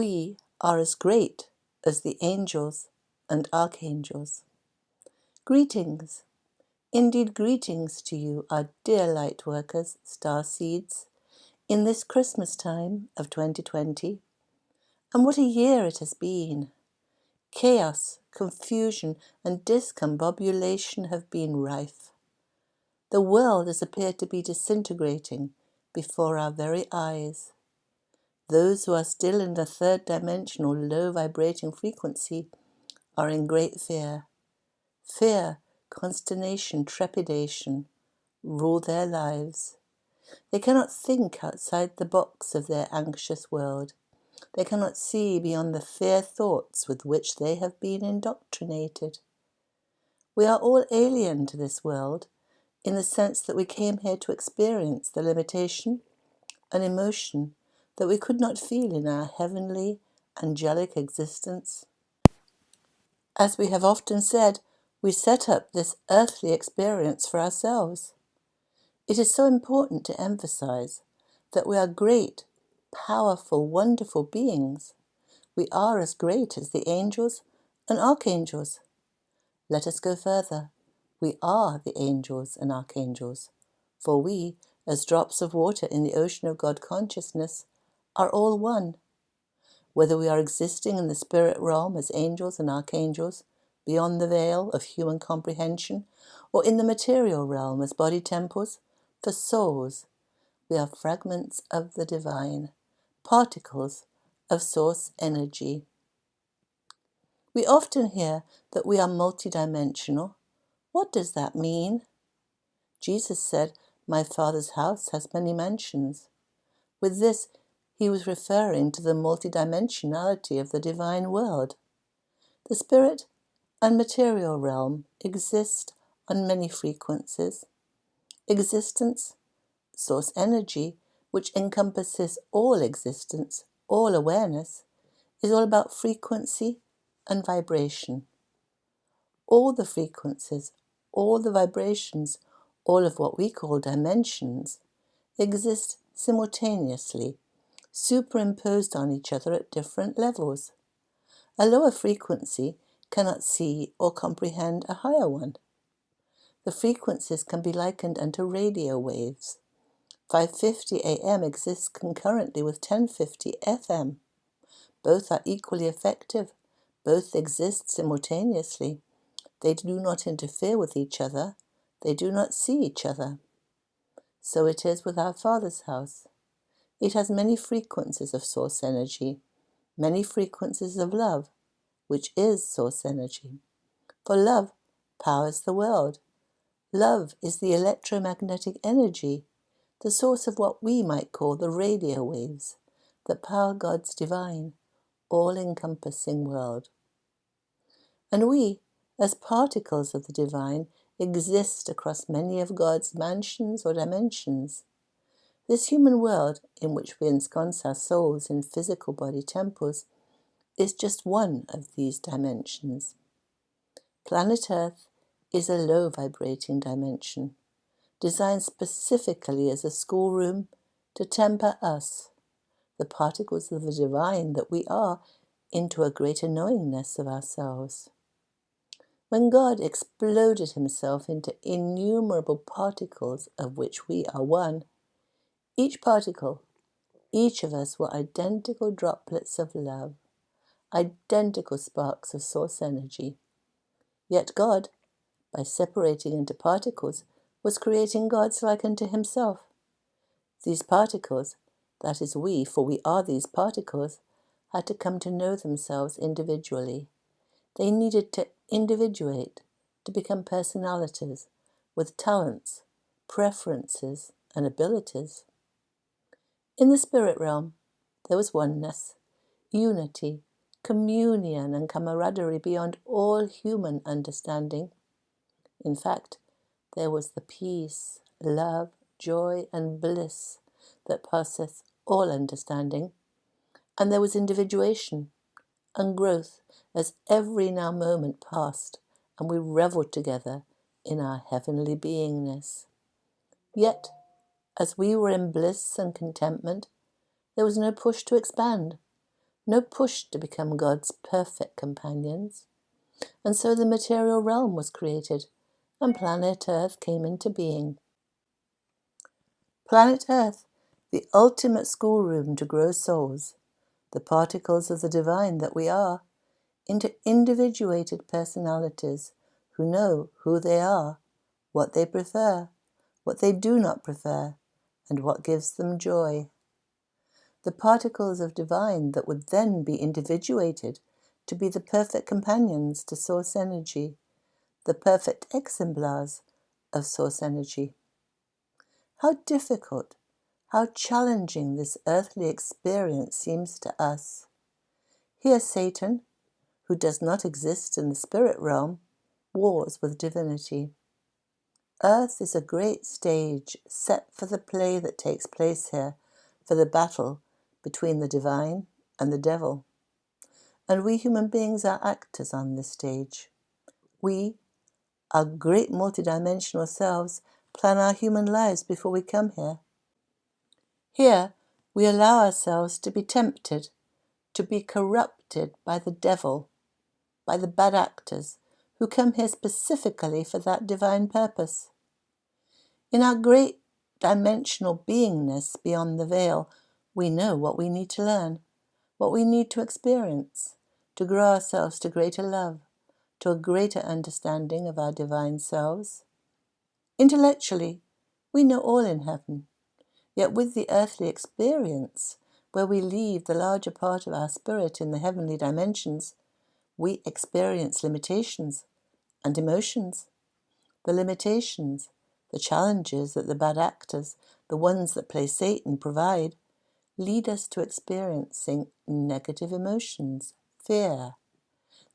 we are as great as the angels and archangels. Greetings, indeed greetings to you, our dear Lightworkers, star seeds, in this Christmas time of 2020. And what a year it has been! Chaos, confusion, and discombobulation have been rife. The world has appeared to be disintegrating before our very eyes. Those who are still in the third dimensional low vibrating frequency are in great fear. Fear, consternation, trepidation rule their lives. They cannot think outside the box of their anxious world. They cannot see beyond the fear thoughts with which they have been indoctrinated. We are all alien to this world in the sense that we came here to experience the limitation and emotion that we could not feel in our heavenly, angelic existence. As we have often said, we set up this earthly experience for ourselves. It is so important to emphasize that we are great, powerful, wonderful beings. We are as great as the angels and archangels. Let us go further. We are the angels and archangels, for we, as drops of water in the ocean of God consciousness, are all one. Whether we are existing in the spirit realm as angels and archangels, beyond the veil of human comprehension, or in the material realm as body temples, for souls, we are fragments of the divine, particles of source energy. We often hear that we are multidimensional. What does that mean? Jesus said, "My Father's house has many mansions." With this, he was referring to the multidimensionality of the divine world. The spirit and material realm exist on many frequencies. Existence, source energy, which encompasses all existence, all awareness, is all about frequency and vibration. All the frequencies, all the vibrations, all of what we call dimensions, exist simultaneously, superimposed on each other at different levels. A lower frequency cannot see or comprehend a higher one. The frequencies can be likened unto radio waves. 550 AM exists concurrently with 1050 FM. Both are equally effective. Both exist simultaneously. They do not interfere with each other. They do not see each other. So it is with our Father's house. It has many frequencies of source energy, many frequencies of love, which is source energy. For love powers the world. Love is the electromagnetic energy, the source of what we might call the radio waves that power God's divine, all-encompassing world. And we, as particles of the divine, exist across many of God's mansions or dimensions. This human world, in which we ensconce our souls in physical body temples, is just one of these dimensions. Planet Earth is a low-vibrating dimension, designed specifically as a schoolroom to temper us, the particles of the divine that we are, into a greater knowingness of ourselves. When God exploded himself into innumerable particles of which we are one, each particle, each of us were identical droplets of love, identical sparks of source energy. Yet God, by separating into particles, was creating gods like unto himself. These particles, that is we, for we are these particles, had to come to know themselves individually. They needed to individuate, to become personalities, with talents, preferences, and abilities. In the spirit realm, there was oneness, unity, communion, and camaraderie beyond all human understanding. In fact, there was the peace, love, joy, and bliss that passeth all understanding. And there was individuation and growth as every now moment passed, and we revelled together in our heavenly beingness. Yet, as we were in bliss and contentment, there was no push to expand, no push to become God's perfect companions. And so the material realm was created, and planet Earth came into being. Planet Earth, the ultimate schoolroom to grow souls, the particles of the divine that we are, into individuated personalities who know who they are, what they prefer, what they do not prefer, and what gives them joy. The particles of divine that would then be individuated to be the perfect companions to source energy, the perfect exemplars of source energy. How difficult, how challenging this earthly experience seems to us. Here Satan, who does not exist in the spirit realm, wars with divinity. Earth is a great stage set for the play that takes place here, for the battle between the divine and the devil. And we human beings are actors on this stage. We, our great multidimensional selves, plan our human lives before we come here. Here, we allow ourselves to be tempted, to be corrupted by the devil, by the bad actors who come here specifically for that divine purpose. In our great dimensional beingness beyond the veil, we know what we need to learn, what we need to experience, to grow ourselves to greater love, to a greater understanding of our divine selves. Intellectually, we know all in heaven, yet with the earthly experience, where we leave the larger part of our spirit in the heavenly dimensions, we experience limitations and emotions. The limitations, the challenges that the bad actors, the ones that play Satan, provide, lead us to experiencing negative emotions, fear.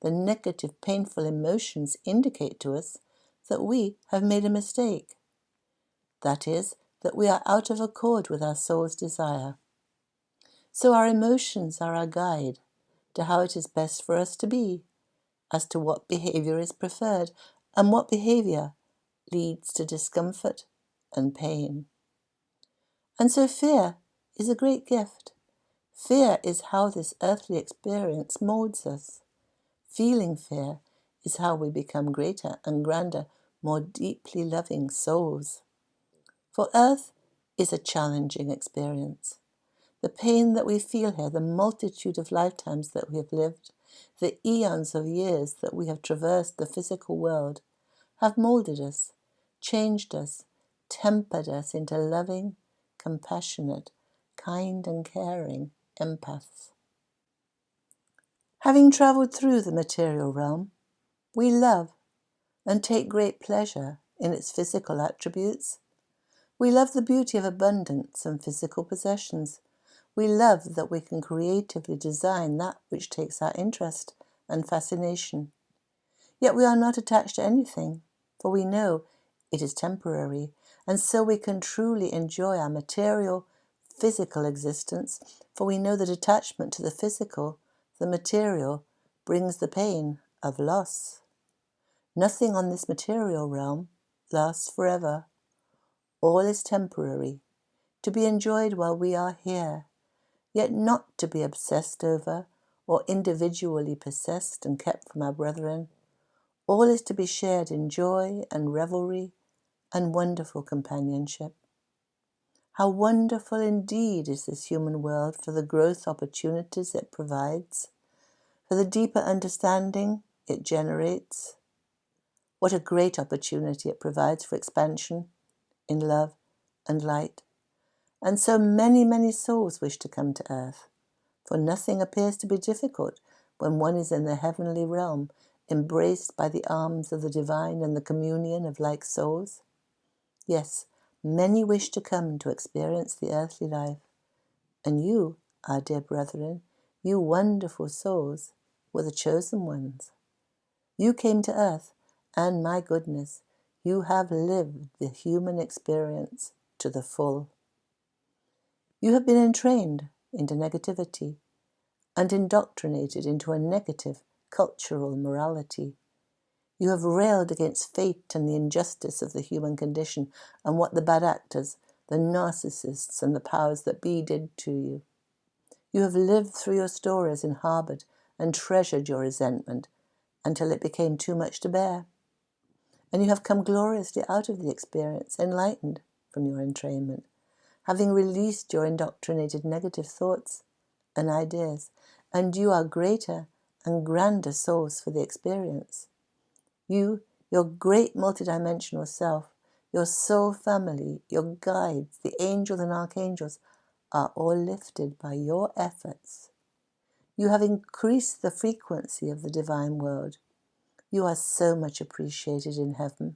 The negative, painful emotions indicate to us that we have made a mistake. That is, that we are out of accord with our soul's desire. So our emotions are our guide to how it is best for us to be, as to what behavior is preferred, and what behavior leads to discomfort and pain. And so fear is a great gift. Fear is how this earthly experience molds us. Feeling fear is how we become greater and grander, more deeply loving souls. For earth is a challenging experience. The pain that we feel here, the multitude of lifetimes that we have lived, the eons of years that we have traversed the physical world, have molded us, changed us, tempered us into loving, compassionate, kind and caring empaths. Having travelled through the material realm, we love and take great pleasure in its physical attributes. We love the beauty of abundance and physical possessions. We love that we can creatively design that which takes our interest and fascination. Yet we are not attached to anything, for we know it is temporary, and so we can truly enjoy our material, physical existence, for we know that attachment to the physical, the material, brings the pain of loss. Nothing on this material realm lasts forever. All is temporary, to be enjoyed while we are here, yet not to be obsessed over or individually possessed and kept from our brethren. All is to be shared in joy and revelry and wonderful companionship. How wonderful indeed is this human world for the growth opportunities it provides, for the deeper understanding it generates. What a great opportunity it provides for expansion in love and light. And so many, many souls wish to come to earth, for nothing appears to be difficult when one is in the heavenly realm, embraced by the arms of the divine and the communion of like souls. Yes, many wish to come to experience the earthly life. And you, our dear brethren, you wonderful souls, were the chosen ones. You came to earth, and my goodness, you have lived the human experience to the full. You have been entrained into negativity and indoctrinated into a negative cultural morality. You have railed against fate and the injustice of the human condition and what the bad actors, the narcissists and the powers that be did to you. You have lived through your stories and harbored and treasured your resentment until it became too much to bear. And you have come gloriously out of the experience, enlightened from your entrainment, having released your indoctrinated negative thoughts and ideas, and you are greater and grander souls for the experience. You, your great multidimensional self, your soul family, your guides, the angels and archangels, are all lifted by your efforts. You have increased the frequency of the divine world. You are so much appreciated in heaven.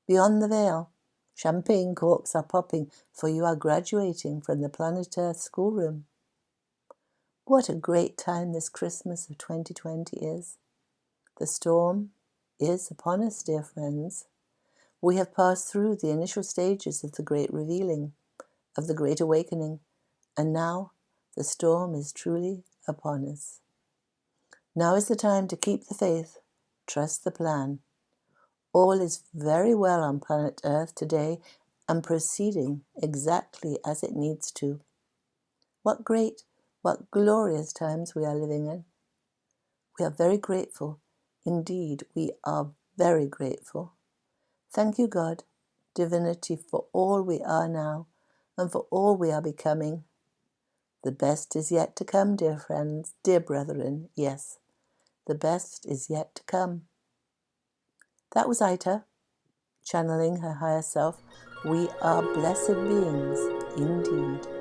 Beyond the veil, champagne corks are popping, for you are graduating from the planet Earth schoolroom. What a great time this Christmas of 2020 is. The storm is upon us, dear friends. We have passed through the initial stages of the great revealing, of the great awakening, and now the storm is truly upon us. Now is the time to keep the faith, trust the plan. All is very well on planet Earth today and proceeding exactly as it needs to. What great, what glorious times we are living in. We are very grateful. Indeed, we are very grateful. Thank you, God, Divinity, for all we are now and for all we are becoming. The best is yet to come, dear friends, dear brethren, yes. The best is yet to come. That was Aita, channeling her higher self. We are blessed beings indeed.